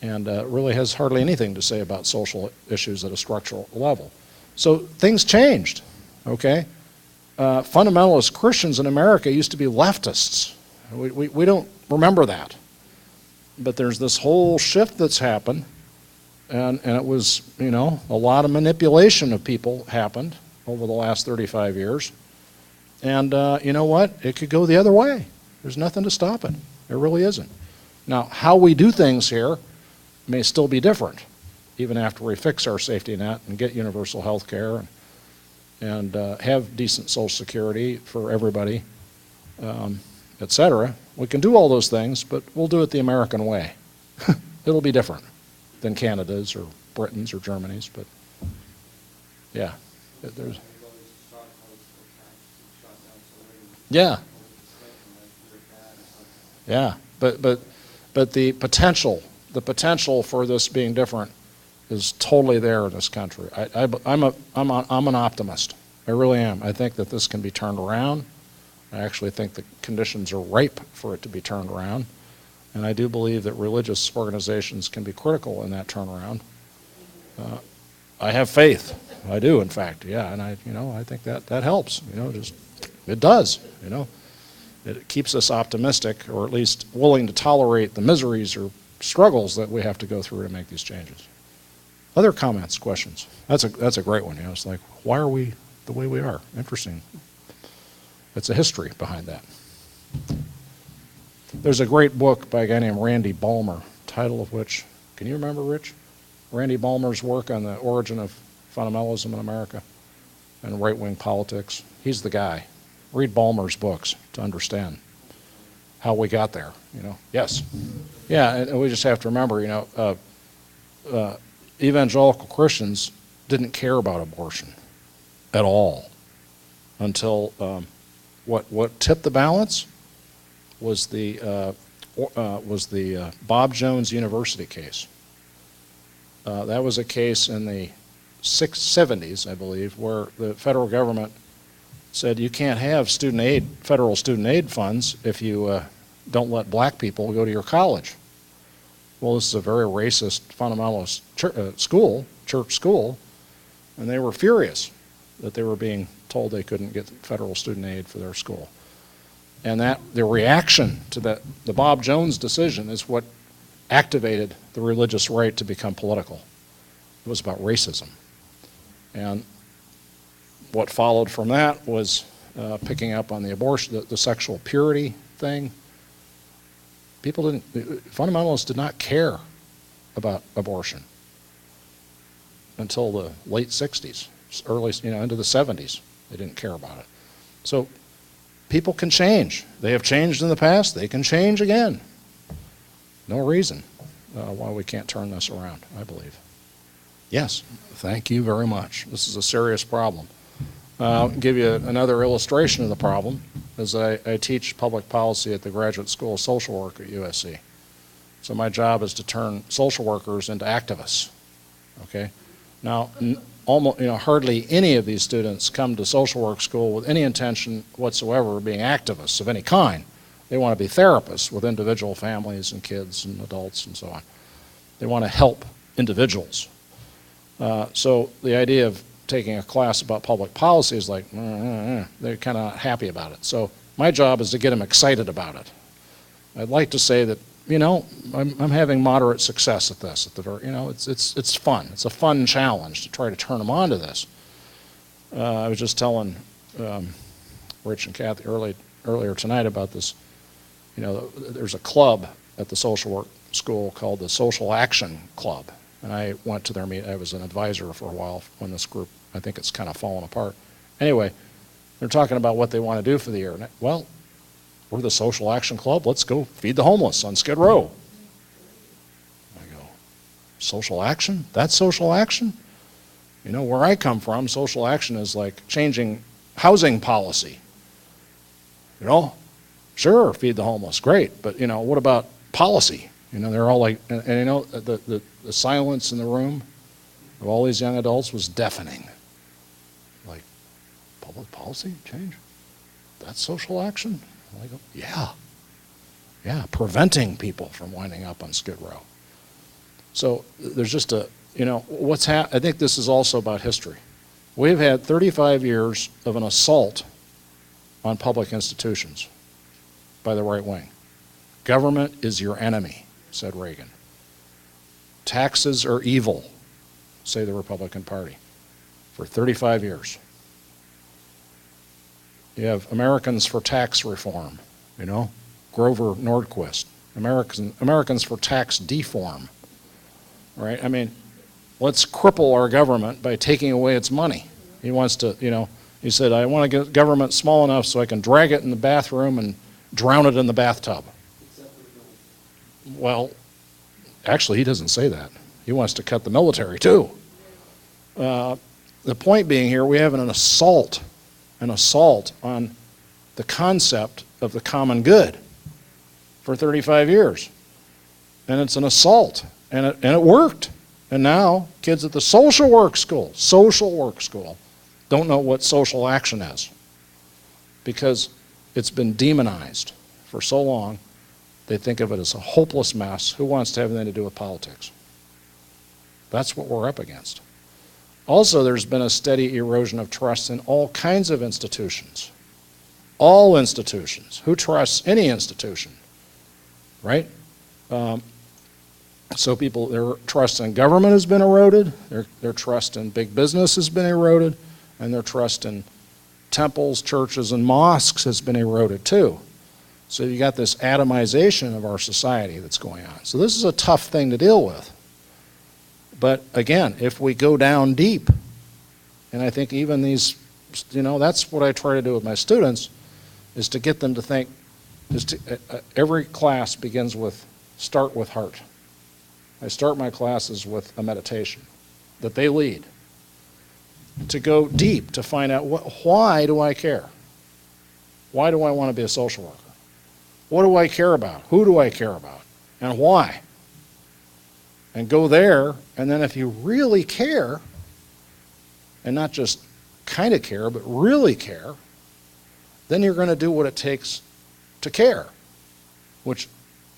and really has hardly anything to say about social issues at a structural level. So things changed, okay? Fundamentalist Christians in America used to be leftists. We don't remember that. But there's this whole shift that's happened, and it was, a lot of manipulation of people happened over the last 35 years. And you know what? It could go the other way. There's nothing to stop it. There really isn't. Now, how we do things here may still be different, even after we fix our safety net and get universal health care and have decent Social Security for everybody, et cetera. We can do all those things, but we'll do it the American way. It'll be different than Canada's or Britain's or Germany's, but yeah. There's, yeah. Yeah, but the potential for this being different is totally there in this country. I'm an optimist. I really am. I think that this can be turned around. I actually think the conditions are ripe for it to be turned around, and I do believe that religious organizations can be critical in that turnaround. I have faith. I do, in fact. Yeah, and I think that helps. It does. It keeps us optimistic, or at least willing to tolerate the miseries or struggles that we have to go through to make these changes. Other comments, questions? That's a great one. It's like, why are we the way we are? Interesting. It's a history behind that. There's a great book by a guy named Randy Balmer, title of which, can you remember, Rich? Randy Balmer's work on the origin of fundamentalism in America and right-wing politics. He's the guy. Read Balmer's books to understand how we got there, Yes. Yeah, and we just have to remember, evangelical Christians didn't care about abortion at all until what tipped the balance was the Bob Jones University case. That was a case in the 70s, I believe, where the federal government said you can't have federal student aid funds if you don't let black people go to your college. Well, this is a very racist fundamentalist church school, and they were furious that they were being told they couldn't get federal student aid for their school. And the reaction to the Bob Jones decision is what activated the religious right to become political. It was about racism. And what followed from that was picking up on the abortion, the sexual purity thing. Fundamentalists did not care about abortion until the late 60s, into the 70s. They didn't care about it. So people can change. They have changed in the past. They can change again. No reason why we can't turn this around, I believe. Yes, thank you very much. This is a serious problem. I'll give you another illustration of the problem, as I teach public policy at the Graduate School of Social Work at USC. So my job is to turn social workers into activists. Okay? Now, hardly any of these students come to social work school with any intention whatsoever of being activists of any kind. They want to be therapists with individual families and kids and adults and so on. They want to help individuals. So the idea of taking a class about public policy is like, they're kind of not happy about it. So my job is to get them excited about it. I'd like to say that, I'm having moderate success at this. It's fun. It's a fun challenge to try to turn them on to this. I was just telling Rich and Kathy earlier tonight about this. There's a club at the social work school called the Social Action Club. And I went to their meeting. I was an advisor for a while when this group, I think it's kind of fallen apart. Anyway, they're talking about what they want to do for the year. Well, we're the Social Action Club. Let's go feed the homeless on Skid Row. I go, social action? That's social action? Where I come from, social action is like changing housing policy. Sure, feed the homeless, great. But, what about policy? They're all like, and the silence in the room of all these young adults was deafening. Like, public policy change? That's social action? And I go, yeah, preventing people from winding up on Skid Row. So there's just I think this is also about history. We've had 35 years of an assault on public institutions by the right wing. Government is your enemy, said Reagan. Taxes are evil, say the Republican Party, for 35 years. You have Americans for Tax Reform, Grover Nordquist, Americans for tax deform, right? I mean, let's cripple our government by taking away its money. He wants to, he said, I want to get government small enough so I can drag it in the bathroom and drown it in the bathtub. Well, actually, he doesn't say that. He wants to cut the military, too. The point being here, we have an assault on the concept of the common good for 35 years. And it's an assault, and it worked. And now kids at the social work school don't know what social action is because it's been demonized for so long. They think of it as a hopeless mess. Who wants to have anything to do with politics? That's what we're up against. Also, there's been a steady erosion of trust in all kinds of institutions. All institutions. Who trusts any institution? Right? So their trust in government has been eroded, their trust in big business has been eroded, and their trust in temples, churches, and mosques has been eroded too. So you got this atomization of our society that's going on. So this is a tough thing to deal with. But again, if we go down deep, and I think even these, that's what I try to do with my students, is to get them to think, every class begins with, start with heart. I start my classes with a meditation that they lead. To go deep, to find out why do I care? Why do I want to be a social worker? What do I care about? Who do I care about? And why? And go there, and then if you really care, and not just kind of care, but really care, then you're going to do what it takes to care, which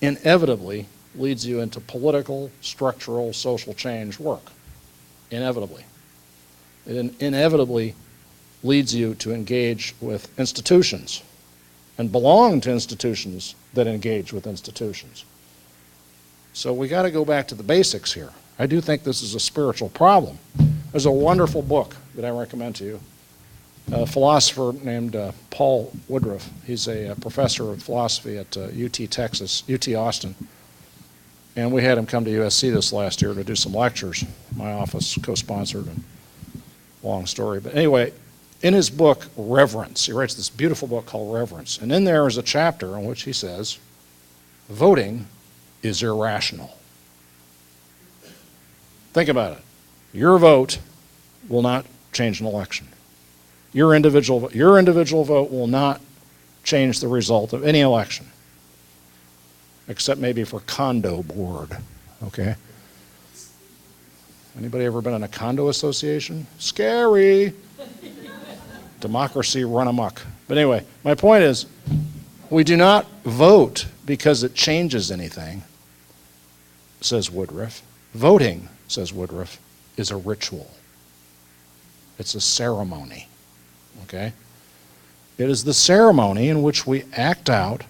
inevitably leads you into political, structural, social change work. Inevitably. It inevitably leads you to engage with institutions and belong to institutions that engage with institutions. So we got to go back to the basics here. I do think this is a spiritual problem. There's a wonderful book that I recommend to you. A philosopher named Paul Woodruff. He's a professor of philosophy at UT Austin. And we had him come to USC this last year to do some lectures. My office co-sponsored, and long story. But anyway, in his book, Reverence, he writes this beautiful book called Reverence. And in there is a chapter in which he says, voting is irrational. Think about it. Your vote will not change an election. Your individual vote will not change the result of any election, except maybe for condo board, okay? Anybody ever been in a condo association? Scary. Democracy run amok. But anyway, my point is, we do not vote because it changes anything, says Woodruff. Voting, says Woodruff, is a ritual. It's a ceremony, okay? It is the ceremony in which we act out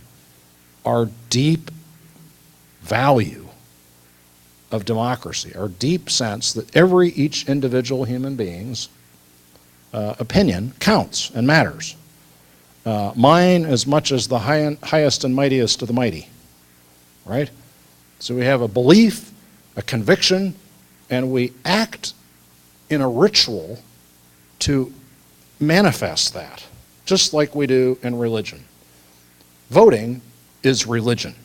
our deep value of democracy, our deep sense that each individual human being's opinion counts and matters. Mine as much as the highest and mightiest of the mighty, right? So we have a belief, a conviction, and we act in a ritual to manifest that, just like we do in religion. Voting is religion.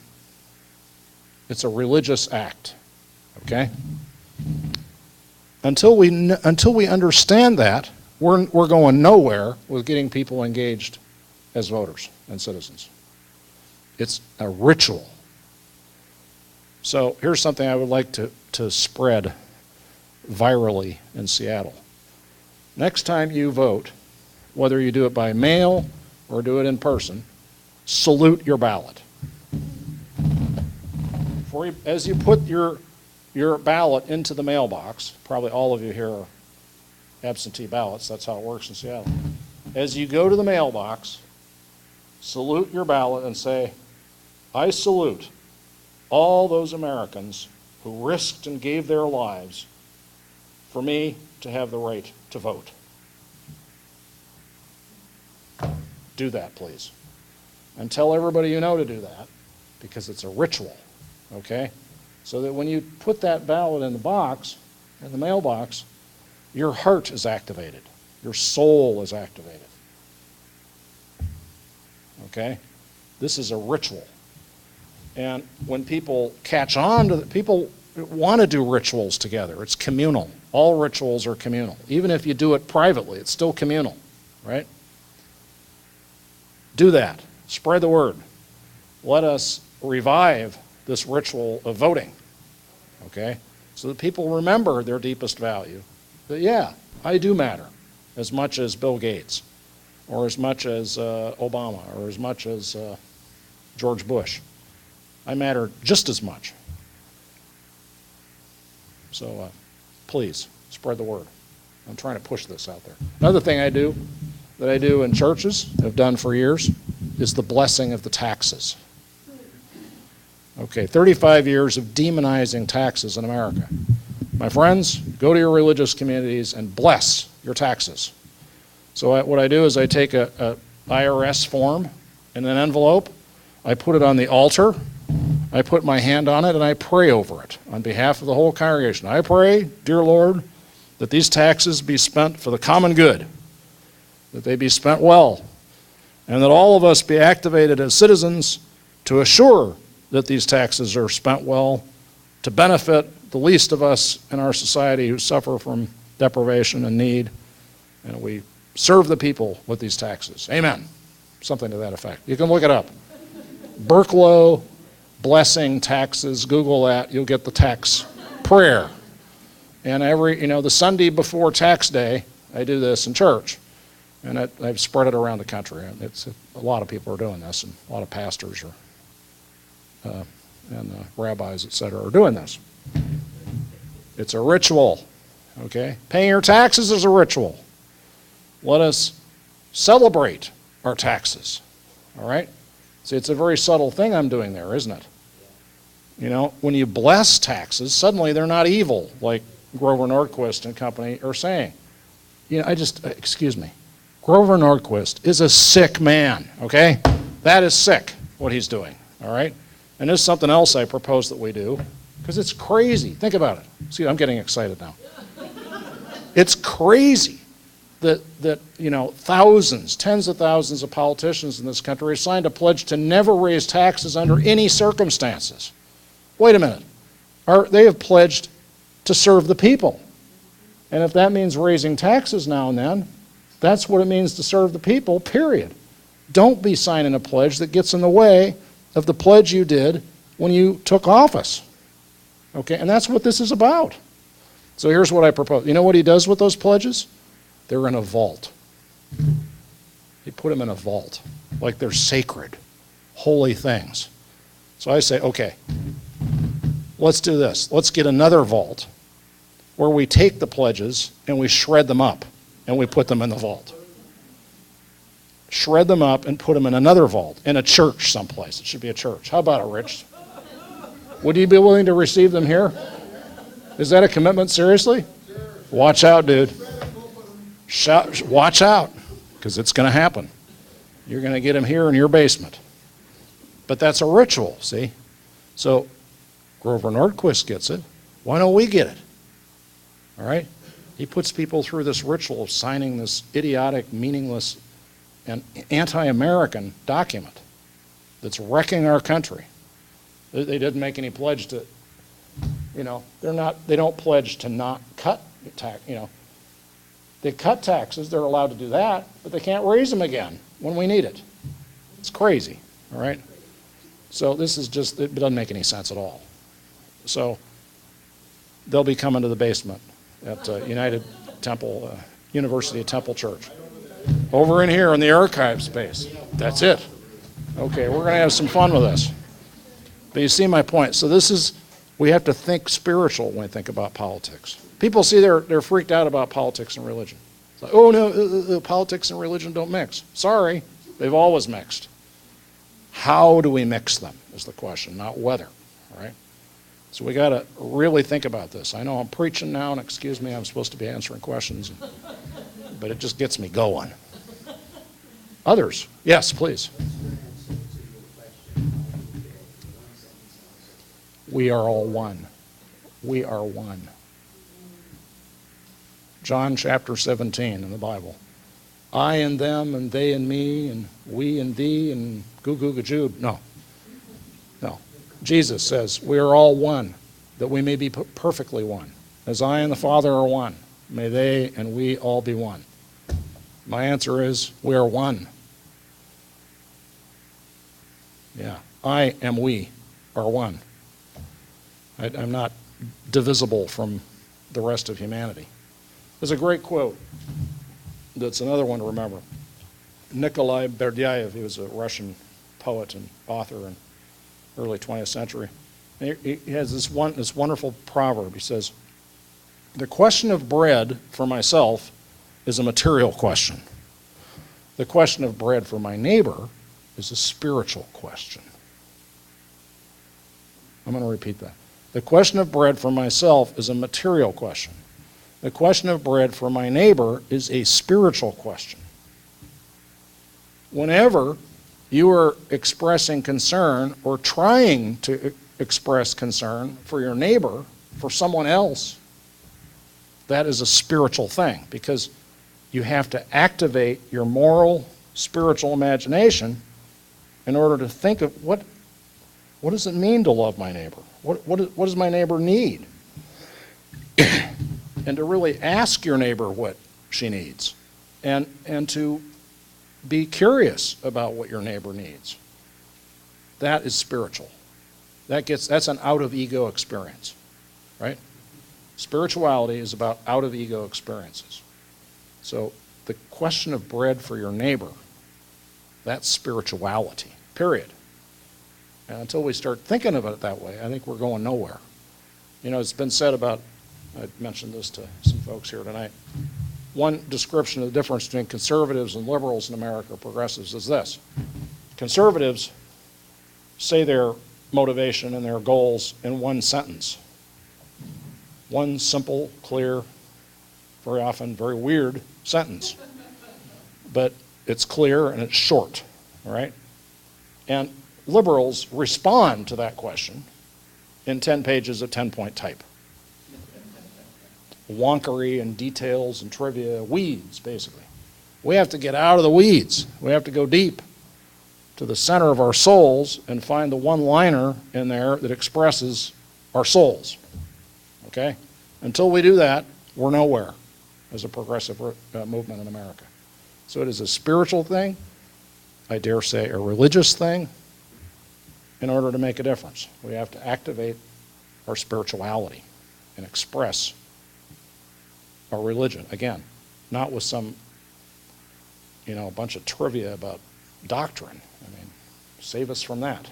It's a religious act, okay? Until we understand that, we're going nowhere with getting people engaged as voters and citizens. It's a ritual. So here's something I would like to spread virally in Seattle. Next time you vote, whether you do it by mail or do it in person, salute your ballot. As you put your ballot into the mailbox, probably all of you here are absentee ballots, that's how it works in Seattle. As you go to the mailbox, salute your ballot and say, I salute all those Americans who risked and gave their lives for me to have the right to vote. Do that, please. And tell everybody you know to do that. because it's a ritual, okay? So that when you put that ballot in the box, in the mailbox, your heart is activated. Your soul is activated. Okay? This is a ritual. And when people catch on to people want to do rituals together. It's communal. All rituals are communal. Even if you do it privately, it's still communal, right? Do that. Spread the word. Let us revive this ritual of voting, okay? So that people remember their deepest value. That, yeah, I do matter as much as Bill Gates, or as much as Obama, or as much as George Bush. I matter just as much. So please, spread the word. I'm trying to push this out there. Another thing I do, that I do in churches, have done for years, is the blessing of the taxes. Okay, 35 years of demonizing taxes in America. My friends, go to your religious communities and bless your taxes. So what I do is I take a IRS form in an envelope, I put it on the altar, I put my hand on it, and I pray over it on behalf of the whole congregation. I pray, dear Lord, that these taxes be spent for the common good, that they be spent well, and that all of us be activated as citizens to assure that these taxes are spent well to benefit the least of us in our society who suffer from deprivation and need, and we serve the people with these taxes. Amen. Something to that effect. You can look it up. Burklo, blessing taxes, Google that, you'll get the tax prayer. And the Sunday before tax day, I do this in church. And I've spread it around the country. A lot of people are doing this, and a lot of pastors and rabbis, et cetera, are doing this. It's a ritual, okay? Paying your taxes is a ritual. Let us celebrate our taxes, all right? See, it's a very subtle thing I'm doing there, isn't it? You know, when you bless taxes, suddenly they're not evil, like Grover Nordquist and company are saying. You know, excuse me. Grover Nordquist is a sick man, okay? That is sick, what he's doing, all right? And there's something else I propose that we do, because it's crazy. Think about it. See, I'm getting excited now. It's crazy that thousands, tens of thousands of politicians in this country signed a pledge to never raise taxes under any circumstances. Wait a minute. They have pledged to serve the people. And if that means raising taxes now and then, that's what it means to serve the people, period. Don't be signing a pledge that gets in the way of the pledge you did when you took office. Okay, and that's what this is about. So here's what I propose. You know what he does with those pledges? They're in a vault. He put them in a vault, like they're sacred, holy things. So I say, okay, let's do this. Let's get another vault where we take the pledges and we shred them up and we put them in the vault. Shred them up and put them in another vault, in a church someplace. It should be a church. How about it, Rich? Would you be willing to receive them here? Is that a commitment, seriously? Watch out, dude. Watch out, because it's going to happen. You're going to get them here in your basement. But that's a ritual, see? So Grover Nordquist gets it. Why don't we get it? All right? He puts people through this ritual of signing this idiotic, meaningless, and anti-American document that's wrecking our country. They didn't make any pledge to, they don't pledge to not cut tax, They cut taxes, they're allowed to do that, but they can't raise them again when we need it. It's crazy, all right? So this is just, it doesn't make any sense at all. So they'll be coming to the basement at University of Temple Church. Over in here in the archive space. That's it. Okay, we're going to have some fun with this. But you see my point. So we have to think spiritual when we think about politics. People see they're freaked out about politics and religion. It's like, oh no, politics and religion don't mix. Sorry, they've always mixed. How do we mix them is the question, not whether, all right? So we got to really think about this. I know I'm preaching now, and excuse me, I'm supposed to be answering questions, but it just gets me going. Others? Yes, please. we are all one. We are one. John chapter 17 in the Bible. I and them, and they and me, and we and thee, and goo goo gajoob. No. Jesus says, we are all one, that we may be perfectly one. As I and the Father are one, may they and we all be one. My answer is, we are one. Yeah, I and we are one. I'm not divisible from the rest of humanity. There's a great quote that's another one to remember. Nikolai Berdyaev, he was a Russian poet and author in early 20th century. He has this wonderful proverb. He says, the question of bread for myself is a material question. The question of bread for my neighbor is a spiritual question. I'm going to repeat that. The question of bread for myself is a material question. The question of bread for my neighbor is a spiritual question. Whenever you are expressing concern or trying to express concern for your neighbor, for someone else, that is a spiritual thing, because you have to activate your moral, spiritual imagination in order to think of what does it mean to love my neighbor? What does my neighbor need? And to really ask your neighbor what she needs, and to be curious about what your neighbor needs. That is spiritual. That's an out-of-ego experience, right? Spirituality is about out-of-ego experiences. So the question of bread for your neighbor, that's spirituality, period. And until we start thinking of it that way, I think we're going nowhere. You know, it's been said about, I mentioned this to some folks here tonight, one description of the difference between conservatives and liberals in America, progressives, is this. Conservatives say their motivation and their goals in one sentence. One simple, clear, very often very weird sentence. But it's clear and it's short, all right? And liberals respond to that question in 10 pages of 10-point type. Wonkery and details and trivia, weeds, basically. We have to get out of the weeds. We have to go deep to the center of our souls and find the one-liner in there that expresses our souls. Okay? Until we do that, we're nowhere as a progressive movement in America. So it is a spiritual thing, I dare say a religious thing, in order to make a difference. We have to activate our spirituality and express our religion. Again, not with some, a bunch of trivia about doctrine. I mean, save us from that.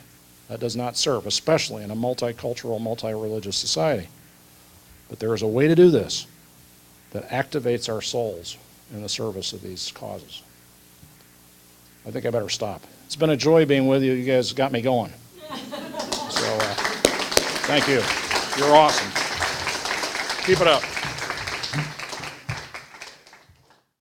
That does not serve, especially in a multicultural, multi-religious society. But there is a way to do this that activates our souls in the service of these causes. I think I better stop. It's been a joy being with you. You guys got me going. So, thank you. You're awesome. Keep it up.